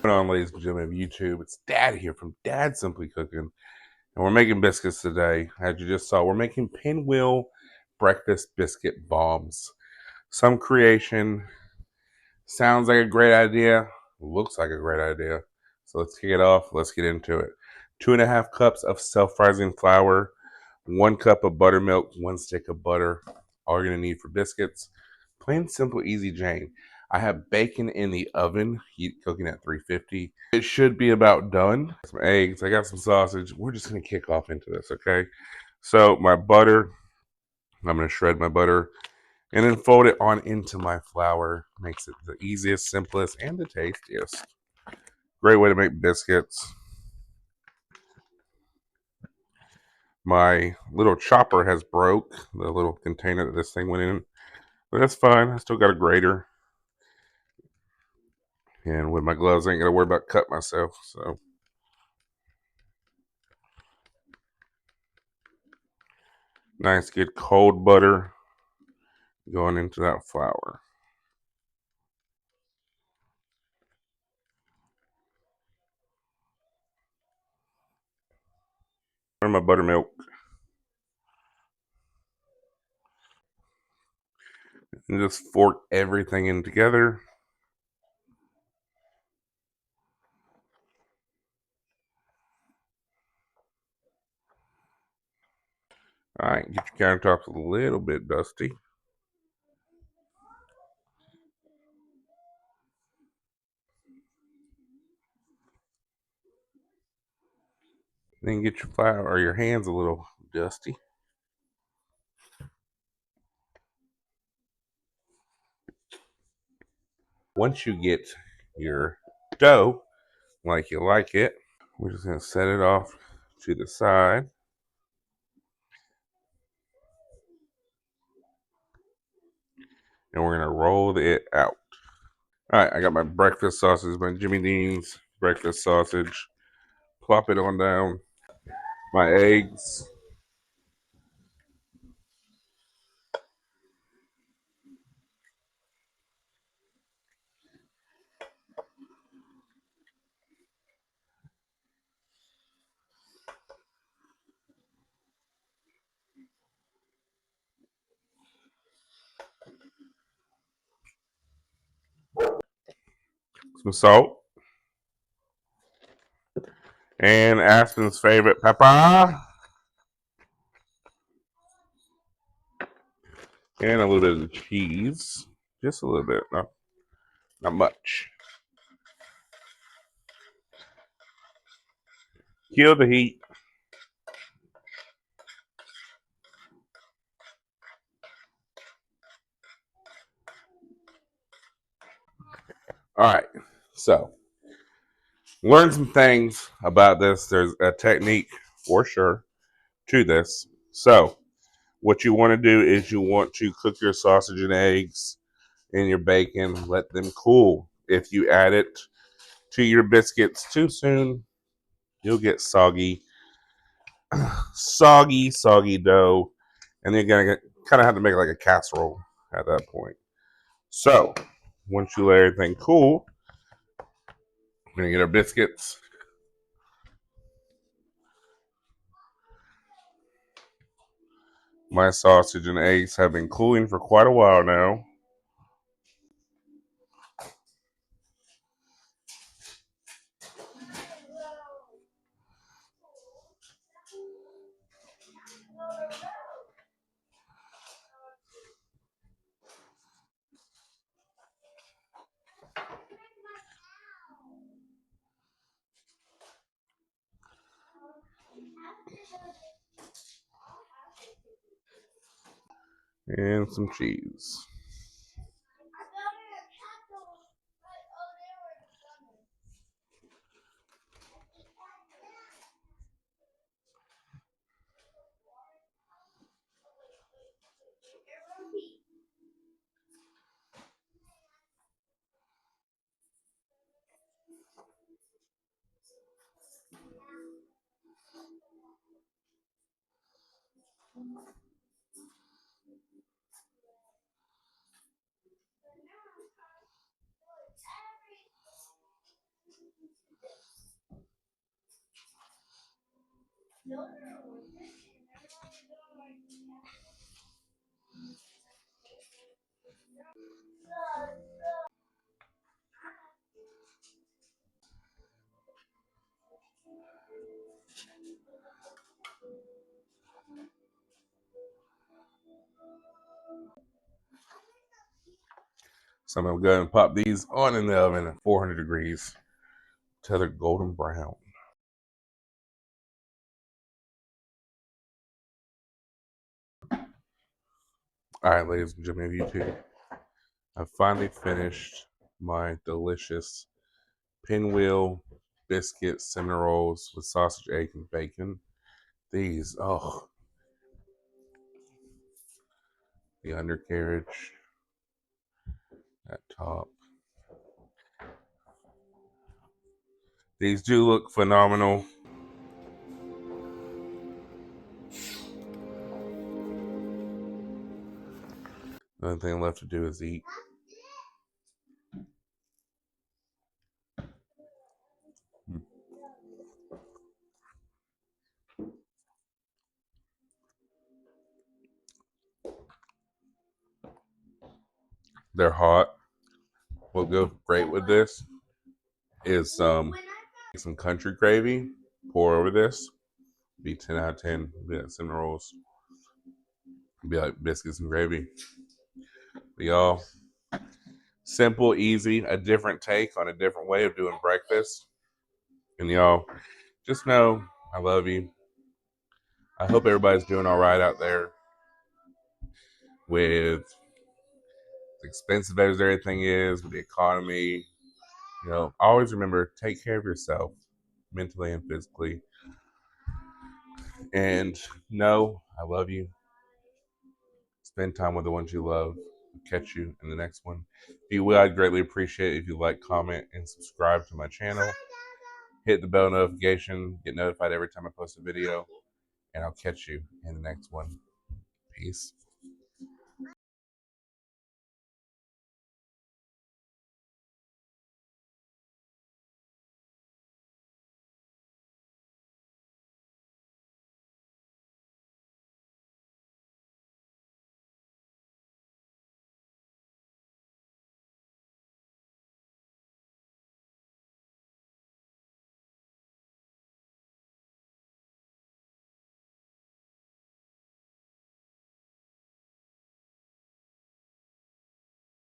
Going on, ladies and gentlemen of YouTube? It's Dad here from Dad Simply Cooking, and we're making biscuits today. As you just saw, we're making Pinwheel Breakfast Biscuit Bombs. Some creation. Sounds like a great idea. Looks like a great idea. So let's kick it off. Let's get into it. 2.5 cups of self-rising flour, 1 cup of buttermilk, 1 stick of butter. All you're gonna need for biscuits. Plain, simple, easy Jane. I have bacon in the oven, heat cooking at 350. It should be about done. Some eggs. I got some sausage. We're just gonna kick off into this, okay? So my butter. I'm gonna shred my butter and then fold it on into my flour. Makes it the easiest, simplest, and the tastiest. Great way to make biscuits. My little chopper has broke, the little container that this thing went in, but that's fine. I still got a grater, and with my gloves, I ain't gotta worry about cut myself. So nice, good cold butter going into that flour. And my buttermilk, and just fork everything in together. All right, get your countertops a little bit dusty. Then get your flour or your hands a little dusty. Once you get your dough like you like it, we're just going to set it off to the side. And we're going to roll it out. All right, I got my breakfast sausage, my Jimmy Dean's breakfast sausage. Plop it on down. My eggs. Some salt. And Aspen's favorite pepper. And a little bit of cheese. Just a little bit, not much. Kill the heat. All right, so learn some things about this. There's a technique for sure to this. So, what you want to do is you want to cook your sausage and eggs and your bacon, let them cool. If you add it to your biscuits too soon, you'll get soggy dough, and you're gonna kind of have to make it like a casserole at that point. So, once you let everything cool, we're gonna get our biscuits. My sausage and eggs have been cooling for quite a while now. And some cheese. So I'm gonna go ahead and pop these on in the oven at 400 degrees till they're golden brown. All right, ladies and gentlemen of YouTube, I finally finished my delicious pinwheel biscuit cinnamon rolls with sausage, egg, and bacon. These, oh, the undercarriage at top. These do look phenomenal. The only thing left to do is eat. They're hot. What goes great with this is some country gravy. Pour over this. Be 10 out of 10. Be like cinnamon rolls. Be like biscuits and gravy. But y'all, simple, easy, a different take on a different way of doing breakfast. And y'all, just know I love you. I hope everybody's doing all right out there with as expensive as everything is, with the economy. You know, always remember, take care of yourself mentally and physically. And know I love you. Spend time with the ones you love. I'll catch you in the next one. If you will, I'd greatly appreciate it if you like, comment, and subscribe to my channel. Hit the bell notification. Get notified every time I post a video. And I'll catch you in the next one. Peace.